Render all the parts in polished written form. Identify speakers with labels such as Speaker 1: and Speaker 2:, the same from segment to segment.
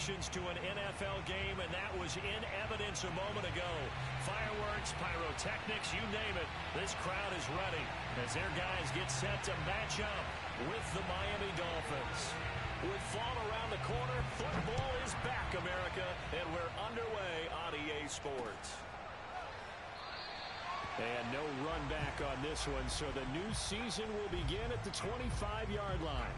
Speaker 1: emotions to an NFL game, and that was in evidence a moment ago. Fireworks, pyrotechnics, you name it. This crowd is ready as their guys get set to match up with the Miami Dolphins. With fall around the corner, football is back, America, and we're underway on EA Sports. And no run back on this one, so the new season will begin at the 25-yard line.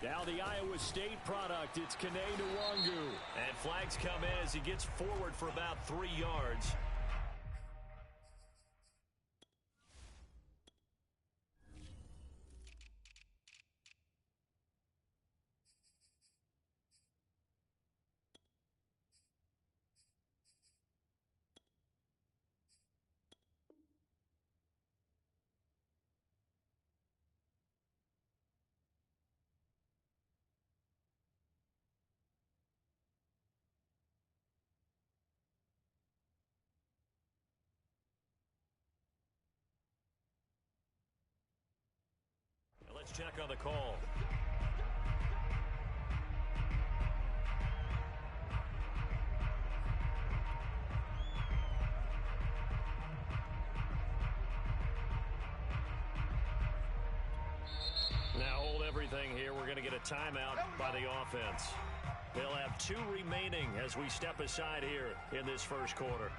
Speaker 1: Now the Iowa State product, it's Kene Nwangwu. And flags come in as he gets forward for about 3 yards. Let's check on the call. Now hold everything here. We're going to get a timeout by the offense. They'll have 2 remaining as we step aside here in this first quarter.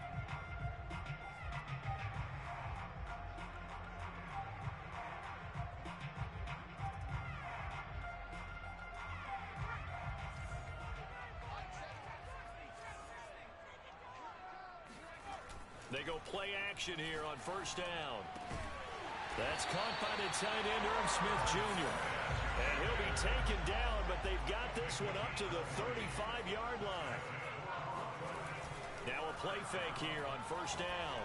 Speaker 1: They go play action here on first down. That's caught by the tight end, Irv Smith Jr. And he'll be taken down, but they've got this one up to the 35-yard line. Now a play fake here on first down.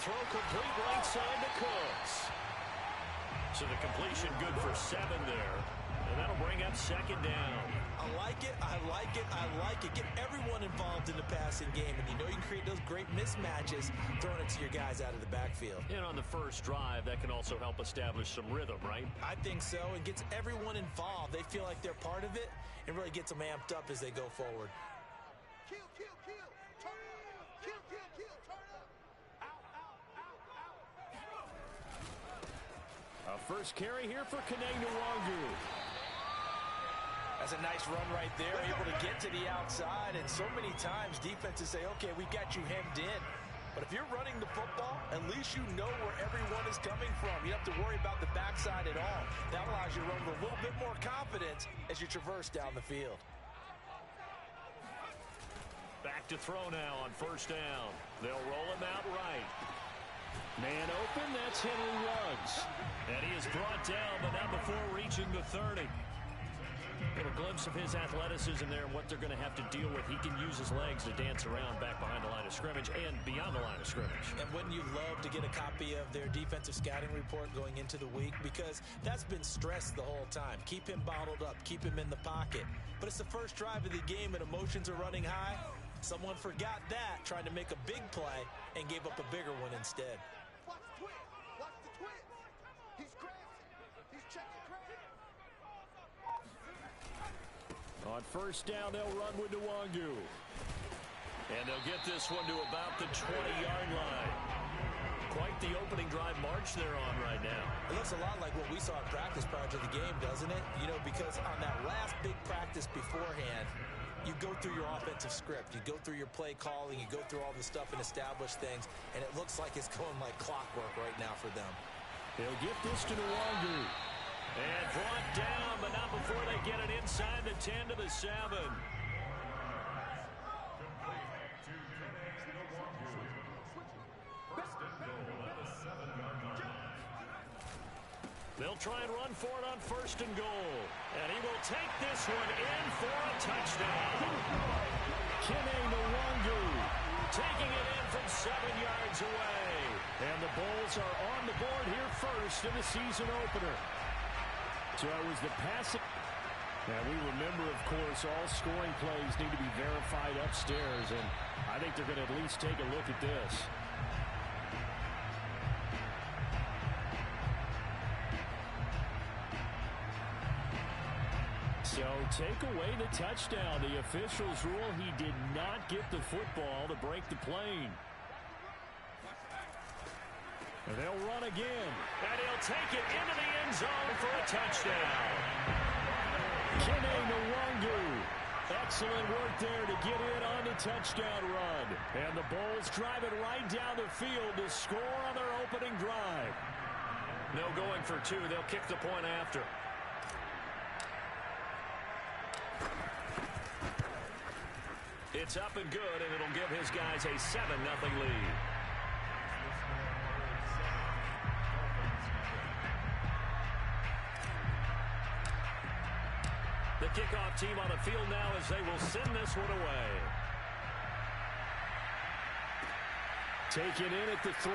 Speaker 1: Throw complete right side to Cooks. So the completion good for 7 there. And that'll bring up second down.
Speaker 2: I like it, I like it, I like it. Get everyone involved in the passing game. And you know you can create those great mismatches throwing it to your guys out of the backfield.
Speaker 1: And on the first drive, that can also help establish some rhythm, right?
Speaker 2: I think so. It gets everyone involved. They feel like they're part of it. It really gets them amped up as they go forward.
Speaker 3: Kill, kill, kill. Turn up. Kill, kill, kill. Turn up. Out, out, out, out.
Speaker 1: A first carry here for Kene Nwangwu.
Speaker 2: That's a nice run right there, able to get to the outside. And so many times defenses say, okay, we got you hemmed in. But if you're running the football, at least you know where everyone is coming from. You don't have to worry about the backside at all. That allows you to run with a little bit more confidence as you traverse down the field.
Speaker 1: Back to throw now on first down. They'll roll him out right. Man open, that's Henry Ruggs. And he is brought down, but not before reaching the 30. Get a glimpse of his athleticism there and what they're going to have to deal with. He can use his legs to dance around back behind the line of scrimmage and beyond the line of scrimmage.
Speaker 2: And wouldn't you love to get a copy of their defensive scouting report going into the week? Because that's been stressed the whole time. Keep him bottled up. Keep him in the pocket. But it's the first drive of the game and emotions are running high. Someone forgot that, trying to make a big play and gave up a bigger one instead.
Speaker 3: Watch the twist. Watch the twist. He's crazy. He's checking crazy.
Speaker 1: On first down, they'll run with Nwangwu. And they'll get this one to about the 20-yard line. Quite the opening drive march they're on right now.
Speaker 2: It looks a lot like what we saw in practice prior to the game, doesn't it? You know, because on that last big practice beforehand, you go through your offensive script. You go through your play calling. You go through all the stuff and establish things. And it looks like it's going like clockwork right now for them.
Speaker 1: They'll get this to Nwangwu. And brought down, but not before they get it inside the 10 to the 7. They'll try and run for it on 1st and goal. And he will take this one in for a touchdown. Kene Nwangu taking it in from 7 yards away. And the Bulls are on the board here first in the season opener. So it was the passing. Now we remember, of course, all scoring plays need to be verified upstairs. And I think they're going to at least take a look at this. So take away the touchdown. The officials rule he did not get the football to break the plane. And they'll run again. And he'll take it into the end zone for a touchdown. Kene Nwangu. Excellent work there to get in on the touchdown run. And the Bulls drive it right down the field to score on their opening drive. No going for two. They'll kick the point after. It's up and good, and it'll give his guys a 7-0 lead. The kickoff team on the field now as they will send this one away. Taken in at the 3.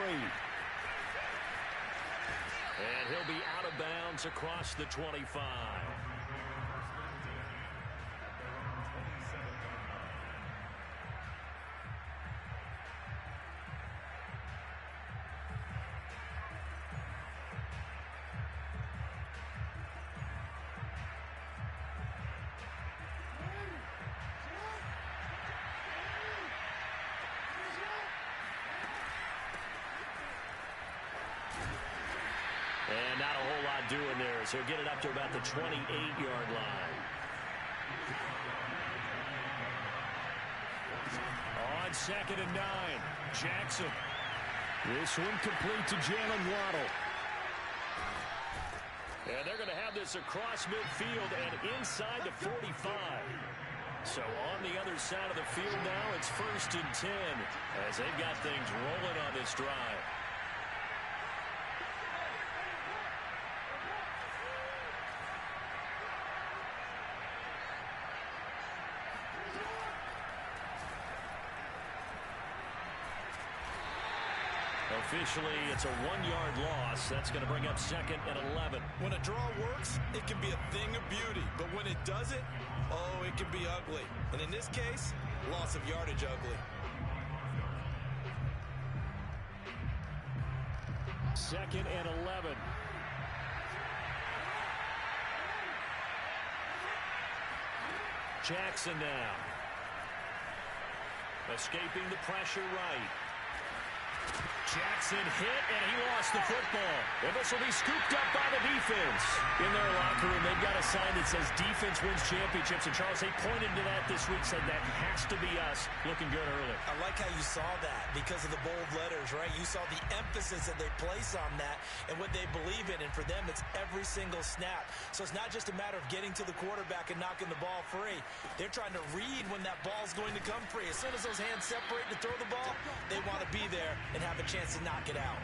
Speaker 1: And he'll be out of bounds across the 25. And not a whole lot doing there, so he'll get it up to about the 28-yard line. On 2nd and 9, Jackson. This one complete to Jalen Waddle. And they're going to have this across midfield and inside the 45. So on the other side of the field now, it's 1st and 10 as they've got things rolling on this drive. Officially, it's a 1-yard loss. That's going to bring up 2nd and 11.
Speaker 2: When a draw works, it can be a thing of beauty. But when it doesn't, oh, it can be ugly. And in this case, loss of yardage ugly.
Speaker 1: 2nd and 11. Jackson now. Escaping the pressure right. Jackson hit, and he lost the football. And this will be scooped up by the defense. In their locker room, they've got a sign that says defense wins championships. And, Charles, they pointed to that this week, said that has to be us. Looking good early.
Speaker 2: I like how you saw that because of the bold letters, right? You saw the emphasis that they place on that and what they believe in. And for them, it's every single snap. So it's not just a matter of getting to the quarterback and knocking the ball free. They're trying to read when that ball's going to come free. As soon as those hands separate to throw the ball, they want to be there and have a chance to knock it out.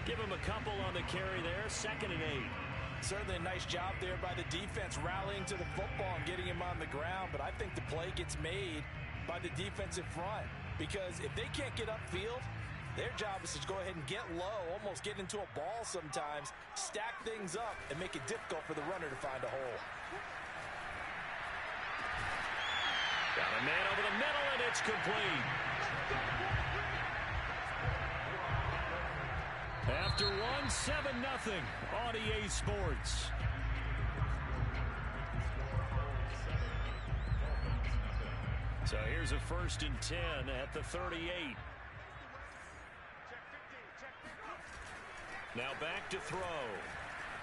Speaker 1: Give him a couple on the carry there. 2nd and 8.
Speaker 2: Certainly a nice job there by the defense rallying to the football and getting him on the ground. But I think the play gets made by the defensive front because if they can't get upfield, their job is to go ahead and get low, almost get into a ball sometimes, stack things up, and make it difficult for the runner to find a hole.
Speaker 1: Got a man over the middle, and it's complete. After 7-0 on EA Sports. So here's a 1st and 10 at the 38. Now back to throw.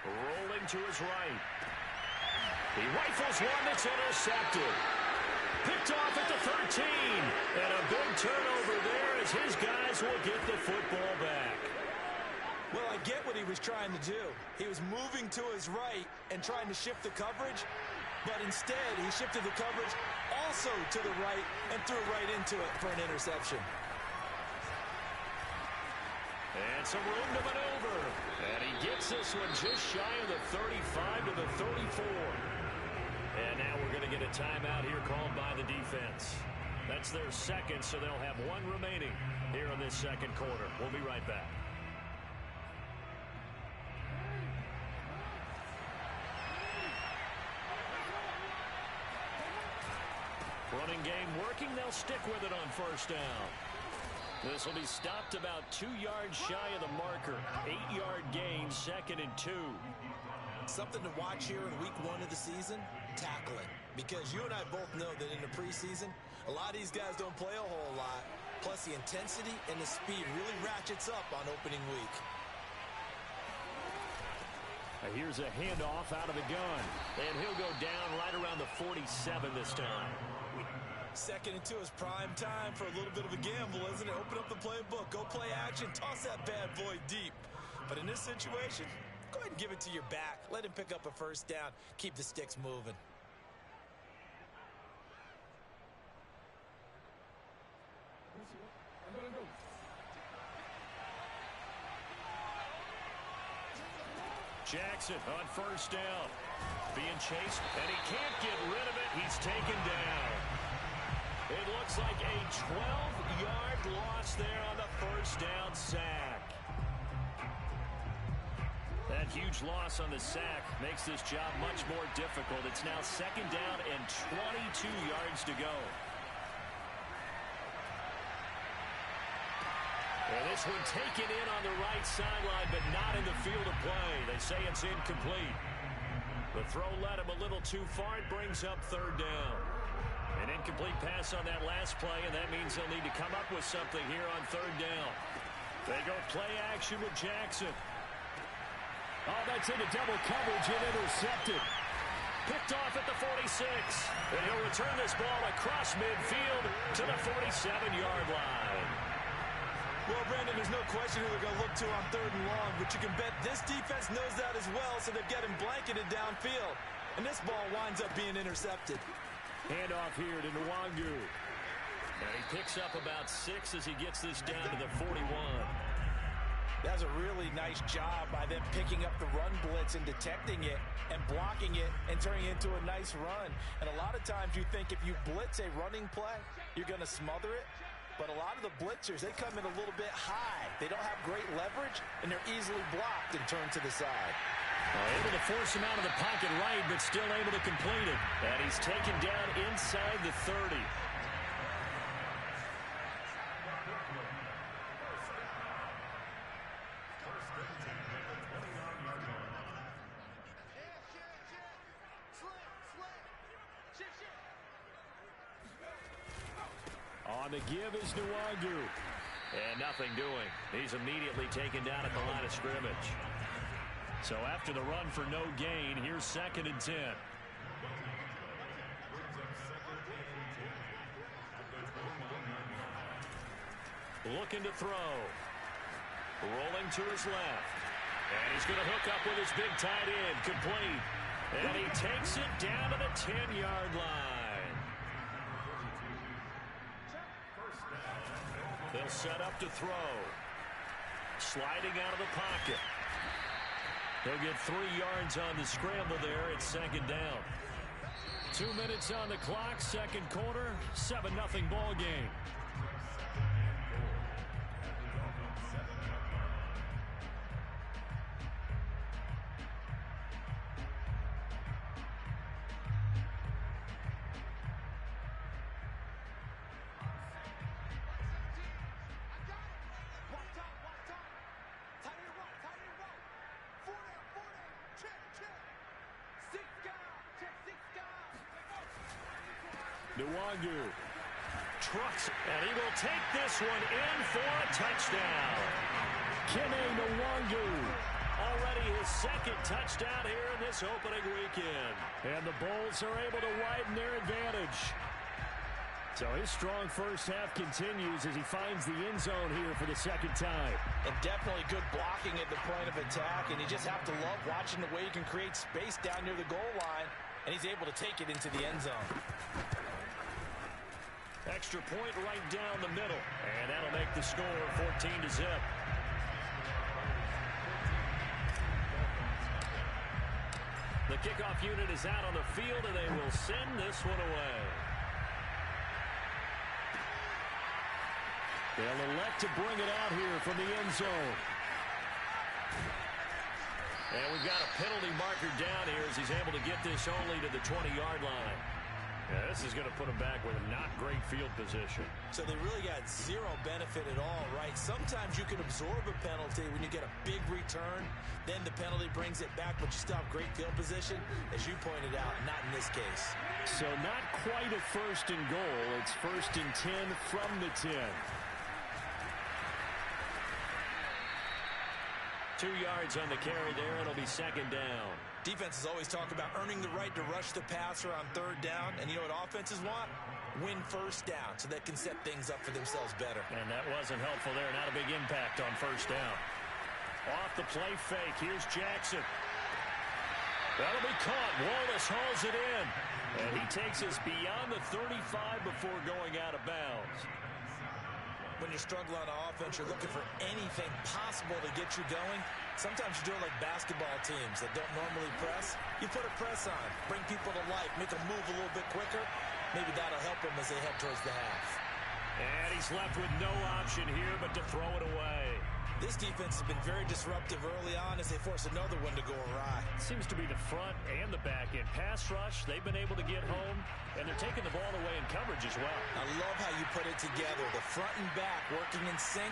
Speaker 1: Rolling to his right. He rifles one that's intercepted. Picked off at the 13. And a big turnover there as his guys will get the football back.
Speaker 2: Well, I get what he was trying to do. He was moving to his right and trying to shift the coverage, but instead he shifted the coverage also to the right and threw right into it for an interception.
Speaker 1: And some room to maneuver. And he gets this one just shy of the 35 to the 34. And now we're going to get a timeout here called by the defense. That's their second, so they'll have one remaining here in this second quarter. We'll be right back. Running game working. They'll stick with it on first down. This will be stopped about 2 yards shy of the marker. 8-yard gain, 2nd and 2.
Speaker 2: Something to watch here in week 1 of the season, tackling. Because you and I both know that in the preseason, a lot of these guys don't play a whole lot. Plus the intensity and the speed really ratchets up on opening week.
Speaker 1: Here's a handoff out of the gun. And he'll go down right around the 47 this time.
Speaker 2: 2nd and 2 is prime time for a little bit of a gamble, isn't it? Open up the playbook, go play action, toss that bad boy deep. But in this situation, go ahead and give it to your back. Let him pick up a first down. Keep the sticks moving.
Speaker 1: Jackson on first down. Being chased, and he can't get rid of it. He's taken down. It looks like a 12-yard loss there on the first down sack. That huge loss on the sack makes this job much more difficult. It's now 2nd down and 22 yards to go. And this one taken in on the right sideline, but not in the field of play. They say it's incomplete. The throw led him a little too far. It brings up 3rd down. An incomplete pass on that last play, and that means they'll need to come up with something here on 3rd down. They go play action with Jackson. Oh, that's into double coverage and intercepted. Picked off at the 46. And he'll return this ball across midfield to the 47-yard line.
Speaker 2: Well, Brandon, there's no question who they're going to look to on 3rd and long, but you can bet this defense knows that as well, so they've got him blanketed downfield. And this ball winds up being intercepted.
Speaker 1: Handoff here to Nwangu. And he picks up about 6 as he gets this down to the 41.
Speaker 2: That's a really nice job by them picking up the run blitz and detecting it and blocking it and turning it into a nice run. And a lot of times you think if you blitz a running play, you're going to smother it. But a lot of the blitzers, they come in a little bit high. They don't have great leverage, and they're easily blocked and turned to the side.
Speaker 1: Able to force him out of the pocket right, but still able to complete it. And he's taken down inside the 30. On the give is Nwangu. And nothing doing. He's immediately taken down at the line of scrimmage. So after the run for no gain, here's 2nd and 10. Looking to throw. Rolling to his left. And he's going to hook up with his big tight end. Complete. And he takes it down to the 10-yard line. They'll set up to throw. Sliding out of the pocket. He'll get 3 yards on the scramble there. It's 2nd down. 2 minutes on the clock, second quarter, 7-0 ball game. Nwangu trucks, and he will take this one in for a touchdown. Kene Nwangu, already his 2nd touchdown here in this opening weekend. And the Bulls are able to widen their advantage. So his strong first half continues as he finds the end zone here for the 2nd time.
Speaker 2: And definitely good blocking at the point of attack, and you just have to love watching the way he can create space down near the goal line, and he's able to take it into the end zone.
Speaker 1: Extra point right down the middle, and that'll make the score 14-0. The kickoff unit is out on the field, and they will send this one away. They'll elect to bring it out here from the end zone. And we've got a penalty marker down here as he's able to get this only to the 20-yard line. Yeah, this is going to put him back with a not great field position.
Speaker 2: So they really got zero benefit at all, right? Sometimes you can absorb a penalty when you get a big return. Then the penalty brings it back, but you still have great field position. As you pointed out, not in this case.
Speaker 1: So not quite a first and goal. It's first and 10 from the 10. 2 yards on the carry there. It'll be second down.
Speaker 2: Defenses always talk about earning the right to rush the passer on third down. And you know what offenses want? Win first down so they can set things up for themselves better.
Speaker 1: And that wasn't helpful there. Not a big impact on first down. Off the play fake. Here's Jackson. That'll be caught. Wallace hauls it in. And he takes us beyond the 35 before going out of bounds.
Speaker 2: When you're struggling on offense, you're looking for anything possible to get you going. Sometimes you do it like basketball teams that don't normally press. You put a press on, bring people to life, make them move a little bit quicker. Maybe that'll help them as they head towards the half.
Speaker 1: And he's left with no option here but to throw it away.
Speaker 2: This defense has been very disruptive early on as they force another one to go awry.
Speaker 1: Seems to be the front and the back end. Pass rush, they've been able to get home, and they're taking the ball away in coverage as well.
Speaker 2: I love how you put it together. The front and back working in sync,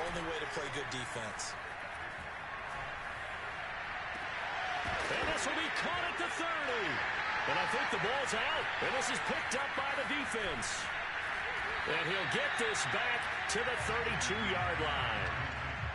Speaker 2: only way to play good defense.
Speaker 1: And this will be caught at the 30. And I think the ball's out, and this is picked up by the defense. And he'll get this back to the 32-yard line.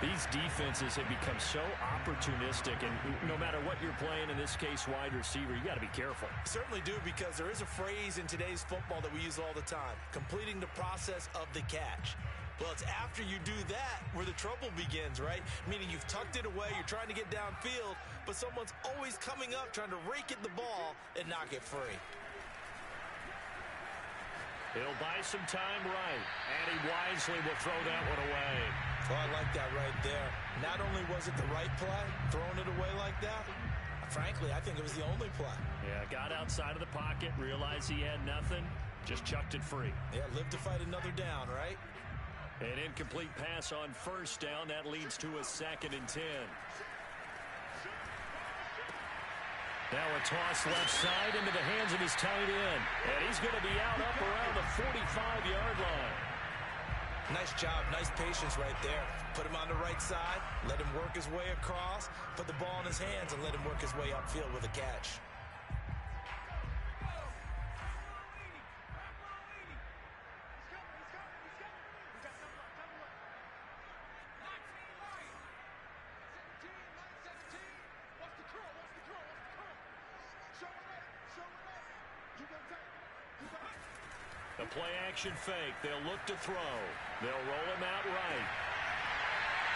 Speaker 1: These defenses have become so opportunistic, and no matter what you're playing, in this case wide receiver, you got to be careful.
Speaker 2: Certainly do, because there is a phrase in today's football that we use all the time, completing the process of the catch. Well, it's after you do that where the trouble begins, right? Meaning you've tucked it away, you're trying to get downfield, but someone's always coming up trying to rake at the ball and knock it free.
Speaker 1: He'll buy some time right, and he wisely will throw that one away.
Speaker 2: Oh, I like that right there. Not only was it the right play, throwing it away like that, frankly, I think it was the only play.
Speaker 1: Yeah, got outside of the pocket, realized he had nothing, just chucked it free.
Speaker 2: Yeah, live to fight another down, right?
Speaker 1: An incomplete pass on first down. That leads to a 2nd and 10. Now a toss left side into the hands of his tight end. And he's going to be out up around the 45-yard line.
Speaker 2: Nice job, nice patience right there. Put him on the right side, let him work his way across, put the ball in his hands, and let him work his way upfield with a catch.
Speaker 1: The play-action fake. They'll look to throw. They'll roll him out right.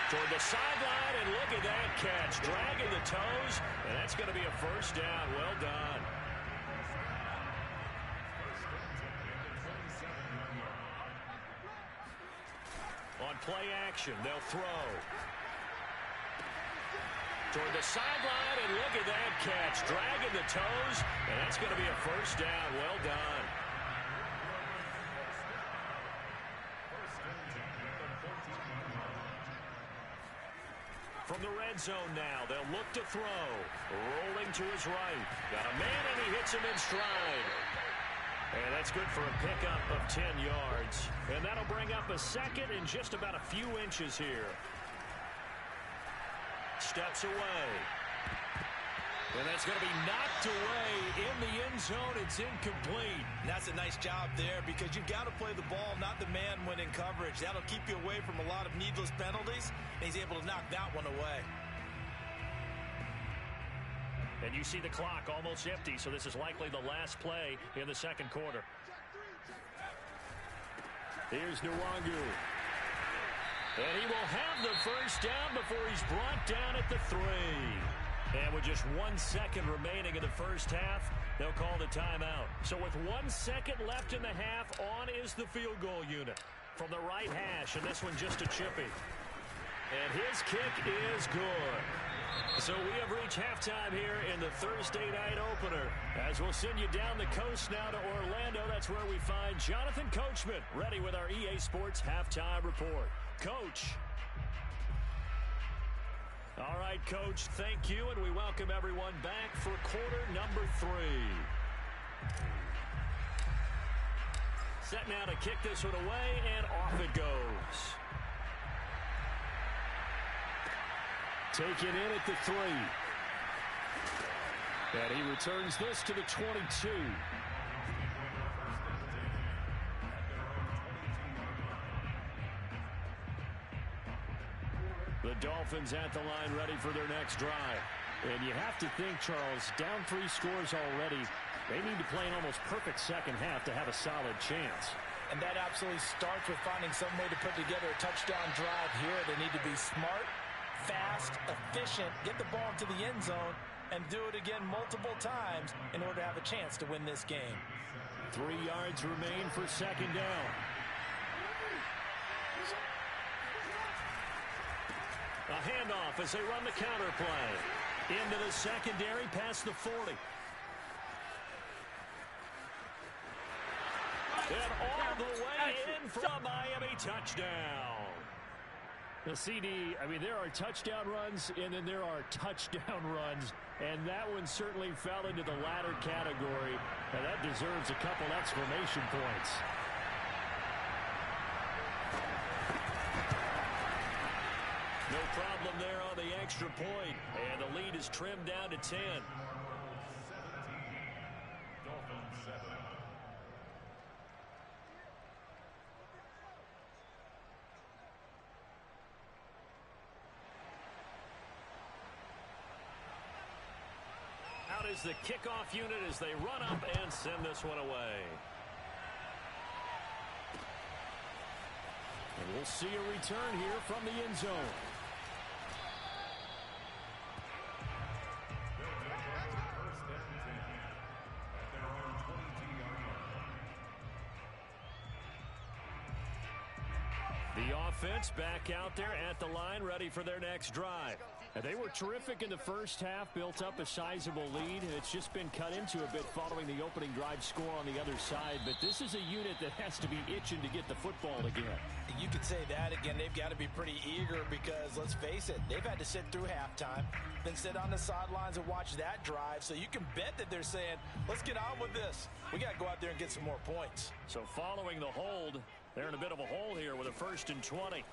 Speaker 1: Toward the sideline, and look at that catch. Dragging the toes, and that's going to be a first down. Well done. On play-action, they'll throw. Toward the sideline, and look at that catch. Dragging the toes, and that's going to be a first down. Well done. From the red zone now, they'll look to throw. Rolling to his right. Got a man, and he hits him in stride. And that's good for a pickup of 10 yards. And that'll bring up a 2nd and just about a few inches here. Steps away. And that's going to be knocked away in the end zone. It's incomplete.
Speaker 2: And that's a nice job there, because you've got to play the ball, not the man when in coverage. That'll keep you away from a lot of needless penalties, and he's able to knock that one away.
Speaker 1: And you see the clock almost empty, so this is likely the last play in the second quarter. Here's Nwangu. And he will have the first down before he's brought down at the 3. And with just 1 second remaining in the first half, they'll call the timeout. So with 1 second left in the half, on is the field goal unit. From the right hash, and this one just a chippy. And his kick is good. So we have reached halftime here in the Thursday night opener. As we'll send you down the coast now to Orlando, that's where we find Jonathan Coachman ready with our EA Sports halftime report. Coach. All right, Coach, thank you, and we welcome everyone back for quarter number 3. Set now to kick this one away, and off it goes. Taken in at the 3. And he returns this to the 22. The Dolphins at the line ready for their next drive. And you have to think, Charles, down 3 scores already. They need to play an almost perfect second half to have a solid chance.
Speaker 2: And that absolutely starts with finding some way to put together a touchdown drive here. They need to be smart, fast, efficient, get the ball into the end zone, and do it again multiple times in order to have a chance to win this game.
Speaker 1: 3 yards remain for second down. A handoff as they run the counter play. Into the secondary past the 40. And all the way in from Miami, touchdown. The CD, I mean, there are touchdown runs, and then there are touchdown runs, and that one certainly fell into the latter category, and that deserves a couple exclamation points. No problem there on the extra point, and the lead is trimmed down to 10. Out is the kickoff unit as they run up and send this one away. And we'll see a return here from the end zone. The offense back out there at the line, ready for their next drive. And they were terrific in the first half, built up a sizable lead, and it's just been cut into a bit following the opening drive score on the other side. But this is a unit that has to be itching to get the football again.
Speaker 2: You could say that again. They've got to be pretty eager because, let's face it, they've had to sit through halftime, then sit on the sidelines and watch that drive. So you can bet that they're saying, let's get on with this. We got to go out there and get some more points.
Speaker 1: So following the hold, they're in a bit of a hole here with a 1st and 20.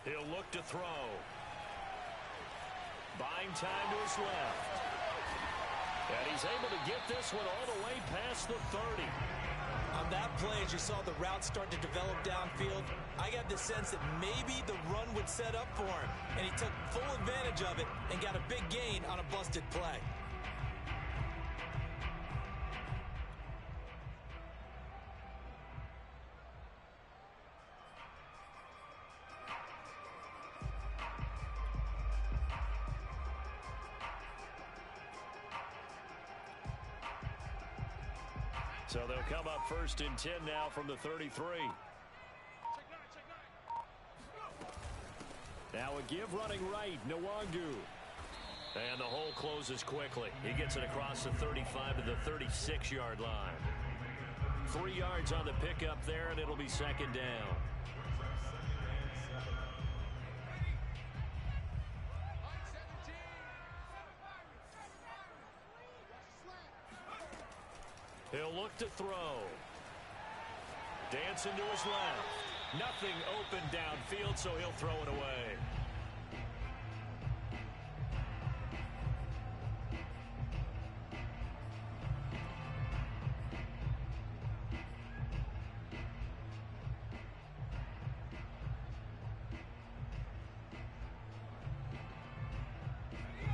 Speaker 1: He'll look to throw. Buying time to his left. And he's able to get this one all the way past the 30.
Speaker 4: On that play, as you saw the route start to develop downfield, I got the sense that maybe the run would set up for him. And he took full advantage of it and got a big gain on a busted play.
Speaker 1: So they'll come up 1st and 10 now from the 33. Now a give running right, Nwangu. And the hole closes quickly. He gets it across the 35 to the 36-yard line. 3 yards on the pickup there, and it'll be second down. He'll look to throw. Dancing to his left. Nothing open downfield, so he'll throw it away.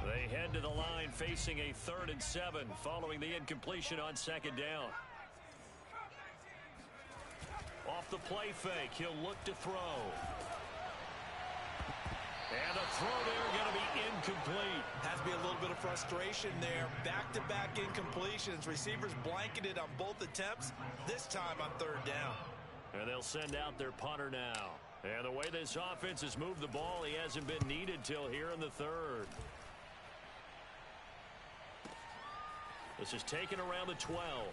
Speaker 1: They head to the line facing a 3rd and 7 following the incompletion on second down. Off the play fake, he'll look to throw. And the throw there going to be incomplete.
Speaker 4: Has to be a little bit of frustration there. Back-to-back incompletions. Receivers blanketed on both attempts, this time on 3rd down.
Speaker 1: And they'll send out their punter now. And the way this offense has moved the ball, he hasn't been needed till here in the 3rd. This is taken around the 12.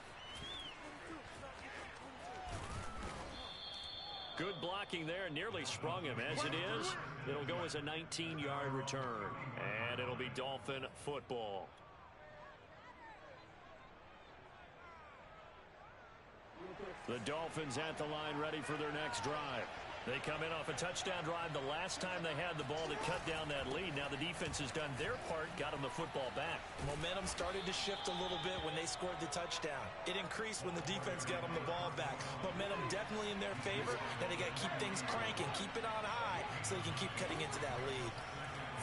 Speaker 1: Good blocking there. Nearly sprung him. As it is, it'll go as a 19-yard return. And it'll be Dolphin football. The Dolphins at the line ready for their next drive. They come in off a touchdown drive the last time they had the ball to cut down that lead. Now the defense has done their part, got them the football back.
Speaker 4: Momentum started to shift a little bit when they scored the touchdown. It increased when the defense got them the ball back. Momentum definitely in their favor. Now they got to keep things cranking, keep it on high so they can keep cutting into that lead.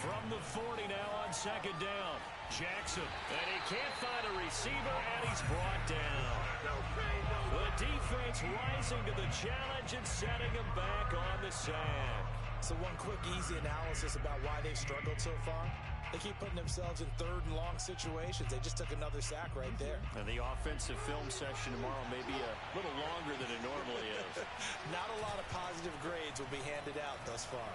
Speaker 1: From the 40 now on second down. Jackson, and he can't find a receiver, and he's brought down. The defense rising to the challenge and setting him back on the sack.
Speaker 4: So one quick, easy analysis about why they've struggled so far. They keep putting themselves in third and long situations. They just took another sack right there.
Speaker 1: And the offensive film session tomorrow may be a little longer than it normally is.
Speaker 4: Not a lot of positive grades will be handed out thus far.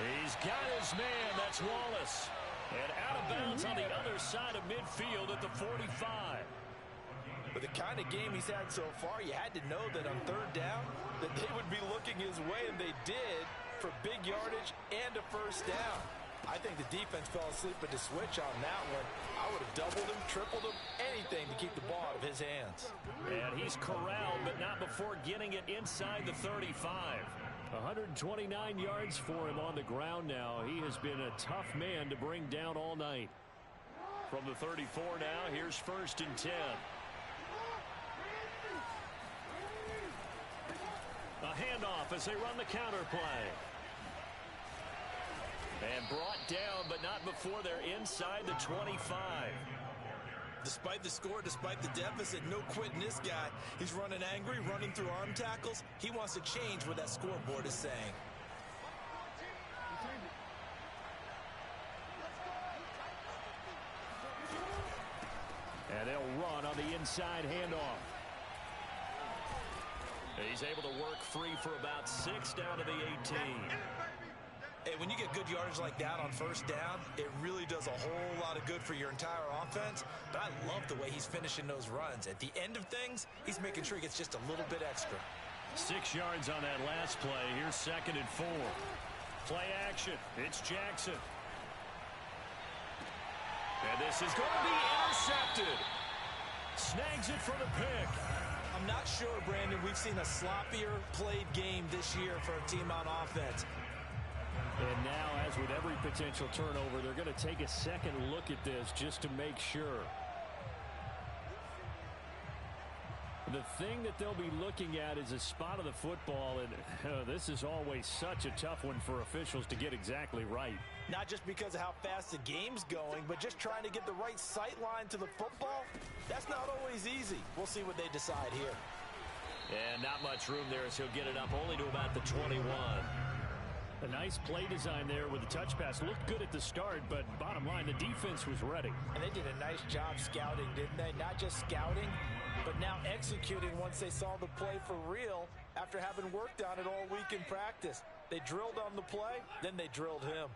Speaker 1: He's got his man. That's Wallace. And out of bounds on the other side of midfield at the 45.
Speaker 2: With the kind of game he's had so far, you had to know that on third down that they would be looking his way, and they did, for big yardage and a first down. I think the defense fell asleep at the switch on that one. I would have doubled him, tripled him, anything to keep the ball out of his hands.
Speaker 1: And he's corralled, but not before getting it inside the 35. 129 yards for him on the ground now. He has been a tough man to bring down all night. From the 34 now, here's 1st and 10. A handoff as they run the counter play. And brought down, but not before they're inside the 25.
Speaker 4: Despite the score, despite the deficit, no quitting this guy. He's running angry, running through arm tackles. He wants to change what that scoreboard is saying.
Speaker 1: And they'll run on the inside handoff. He's able to work free for about 6 down to the 18.
Speaker 4: Hey, when you get good yardage like that on first down, it really does a whole lot of good for your entire offense. But I love the way he's finishing those runs. At the end of things, he's making sure he gets just a little bit extra.
Speaker 1: 6 yards on that last play. Here's 2nd and 4. Play action. It's Jackson. And this is going to be intercepted. Snags it for the pick.
Speaker 4: I'm not sure, Brandon, we've seen a sloppier played game this year for a team on offense.
Speaker 1: And now, as with every potential turnover, they're going to take a second look at this just to make sure. The thing that they'll be looking at is a spot of the football, and this is always such a tough one for officials to get exactly right.
Speaker 4: Not just because of how fast the game's going, but just trying to get the right sight line to the football. That's not always easy. We'll see what they decide here.
Speaker 1: And not much room there as he'll get it up only to about the 21. A nice play design there with the touch pass. Looked good at the start, but bottom line, the defense was ready.
Speaker 2: And they did a nice job scouting, didn't they? Not just scouting, but now executing once they saw the play for real after having worked on it all week in practice. They drilled on the play, then they drilled him.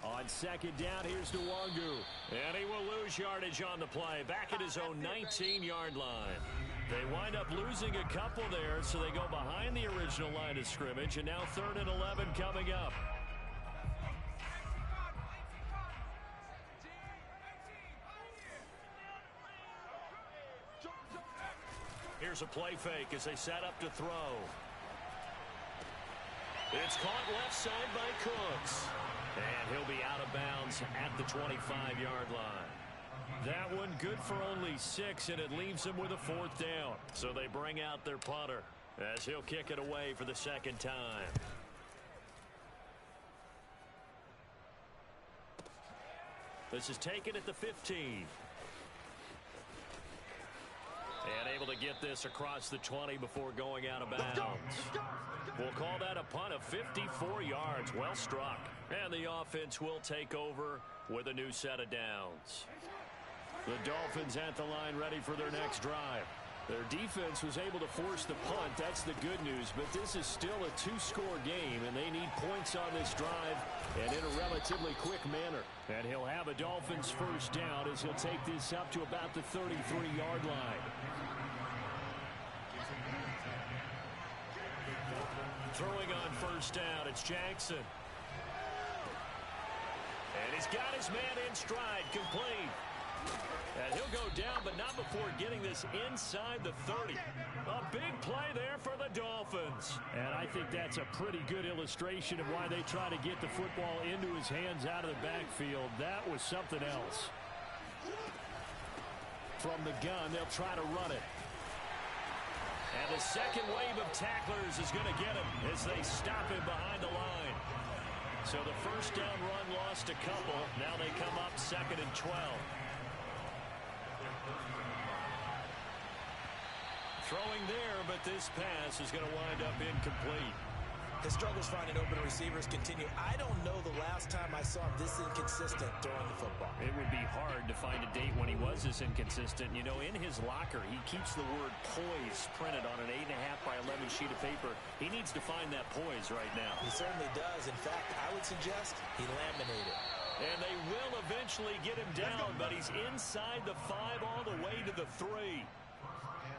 Speaker 1: On 2nd down, here's Nwangu. And he will lose yardage on the play. Back at his own 19-yard line. They wind up losing a couple there, so they go behind the original line of scrimmage. And now 3rd and 11 coming up. Here's a play fake as they set up to throw. It's caught left side by Cooks. And he'll be out of bounds at the 25-yard line. That one good for only 6, and it leaves them with a 4th down. So they bring out their punter as he'll kick it away for the 2nd time. This is taken at the 15. And able to get this across the 20 before going out of bounds. We'll call that a punt of 54 yards. Well struck. And the offense will take over with a new set of downs. The Dolphins at the line ready for their next drive. Their defense was able to force the punt. That's the good news. But this is still a two-score game, and they need points on this drive and in a relatively quick manner. And he'll have a Dolphins first down as he'll take this up to about the 33-yard line. Throwing on first down, it's Jackson. And he's got his man in stride, complete. And he'll go down, but not before getting this inside the 30. A big play there for the Dolphins. And I think that's a pretty good illustration of why they try to get the football into his hands out of the backfield. That was something else. From the gun, they'll try to run it. And the second wave of tacklers is going to get him as they stop him behind the line. So the first down run lost a couple. Now they come up 2nd and 12. Throwing there, but this pass is going to wind up incomplete.
Speaker 4: His struggles finding open receivers continue. I don't know the last time I saw him this inconsistent throwing the football.
Speaker 1: It would be hard to find a date when he was this inconsistent. You know, in his locker, he keeps the word poise printed on an 8.5 by 11 sheet of paper. He needs to find that poise right now.
Speaker 4: He certainly does. In fact, I would suggest he laminated.
Speaker 1: And they will eventually get him down, but he's inside the 5 all the way to the 3.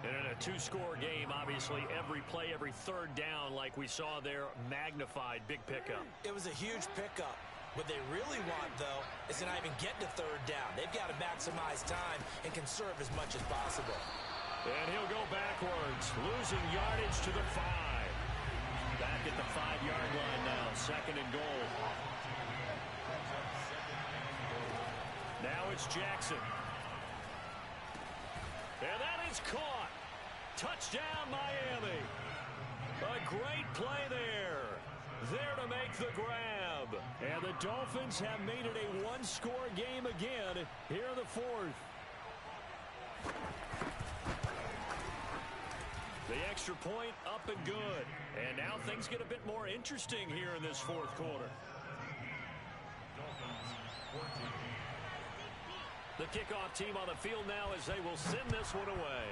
Speaker 1: And in a two-score game, obviously, every play, every third down, like we saw there, magnified, big pickup.
Speaker 4: It was a huge pickup. What they really want, though, is to not even get to third down. They've got to maximize time and conserve as much as possible.
Speaker 1: And he'll go backwards, losing yardage to the 5. Back at the 5-yard line now, 2nd and goal. Now it's Jackson. And that is caught. Touchdown, Miami. A great play there. There to make the grab. And the Dolphins have made it a one-score game again here in the 4th. The extra point up and good. And now things get a bit more interesting here in this 4th quarter. The kickoff team on the field now as they will send this one away.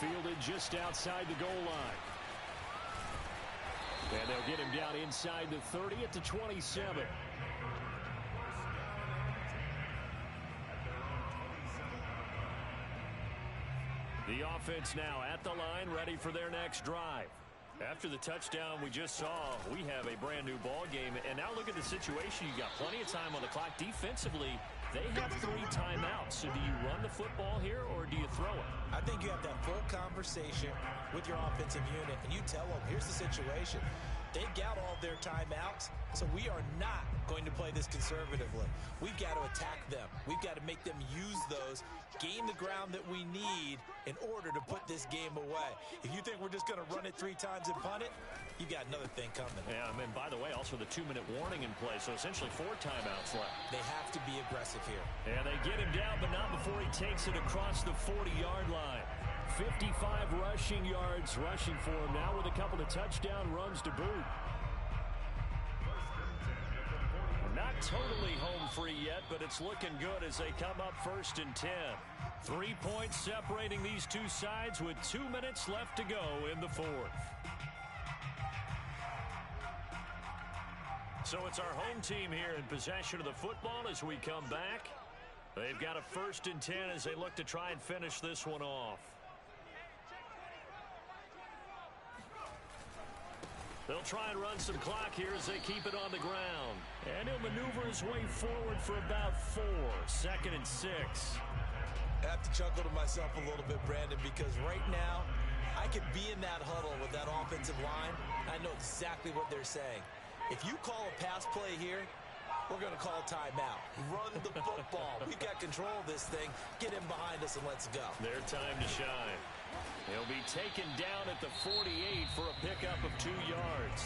Speaker 1: Fielded just outside the goal line. And they'll get him down inside the 30 at the 27. The offense now at the line, ready for their next drive. After the touchdown we just saw, we have a brand new ball game. And now look at the situation. You got plenty of time on the clock. Defensively, they have 3 timeouts. So do you run the football here or do you throw it?
Speaker 4: I think you have that full conversation with your offensive unit, and you tell them, here's the situation. They've got all their timeouts, so we are not going to play this conservatively. We've got to attack them. We've got to make them use those, gain the ground that we need in order to put this game away. If you think we're just going to run it 3 times and punt it, you got another thing coming.
Speaker 1: Yeah, and by the way, also the 2-minute warning in play, so essentially 4 timeouts left.
Speaker 4: They have to be aggressive here.
Speaker 1: And they get him down, but not before he takes it across the 40-yard line. 55 rushing yards rushing for him now with a couple of touchdown runs to boot. Not totally home free yet, but it's looking good as they come up 1st and 10. 3 points separating these two sides with 2 minutes left to go in the 4th. So it's our home team here in possession of the football as we come back. They've got a 1st and 10 as they look to try and finish this one off. They'll try and run some clock here as they keep it on the ground. And he'll maneuver his way forward for about 4. 2nd and 6.
Speaker 4: I have to chuckle to myself a little bit, Brandon, because right now I could be in that huddle with that offensive line. I know exactly what they're saying. If you call a pass play here, we're going to call a timeout. Run the football. We've got control of this thing. Get him behind us and let's go.
Speaker 1: Their time to shine. He'll be taken down at the 48 for a pickup of 2 yards.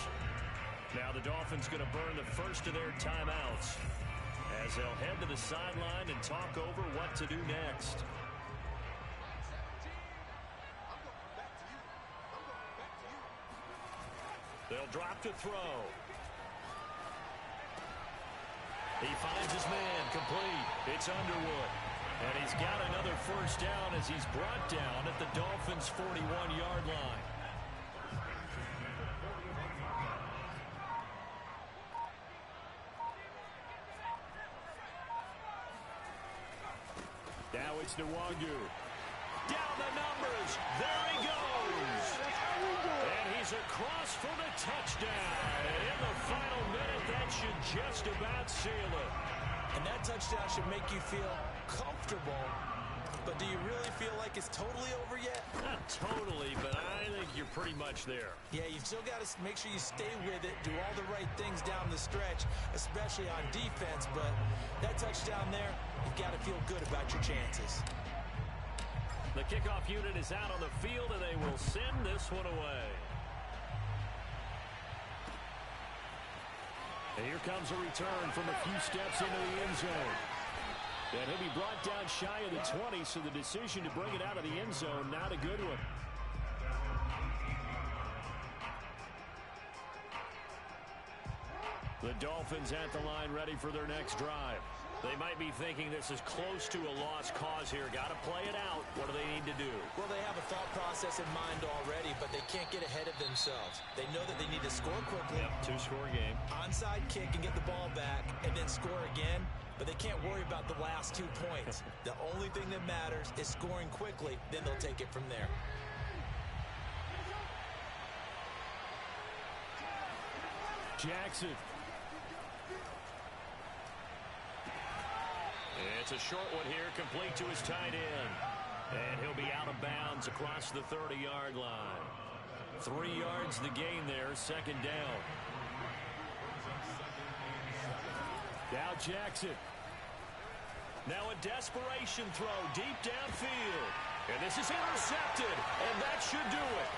Speaker 1: Now the Dolphins going to burn the first of their timeouts as they'll head to the sideline and talk over what to do next. They'll drop to throw. He finds his man complete. It's Underwood. And he's got another first down as he's brought down at the Dolphins' 41-yard line. Now it's Nwangu. Down the numbers. There he goes. And he's across for the touchdown. And in the final minute, that should just about seal it.
Speaker 4: And that touchdown should make you feel comfortable. But do you really feel like it's totally over yet?
Speaker 1: Not totally, but I think you're pretty much there.
Speaker 4: Yeah, you've still got to make sure you stay with it, do all the right things down the stretch, especially on defense. But that touchdown there, you've got to feel good about your chances.
Speaker 1: The kickoff unit is out on the field, and they will send this one away. And here comes a return from a few steps into the end zone. And he'll be brought down shy of the 20, so the decision to bring it out of the end zone, not a good one. The Dolphins at the line ready for their next drive. They might be thinking this is close to a lost cause here. Got to play it out. What do they need to do?
Speaker 4: Well, they have a thought process in mind already, but they can't get ahead of themselves. They know that they need to score quickly.
Speaker 1: Yep, two-score game.
Speaker 4: Onside kick and get the ball back and then score again. But they can't worry about the last 2 points. The only thing that matters is scoring quickly. Then they'll take it from there.
Speaker 1: Jackson. It's a short one here, complete to his tight end. And he'll be out of bounds across the 30-yard line. 3 yards the gain there, second down. Now Jackson. Now a desperation throw deep downfield. And this is intercepted, and that should do it.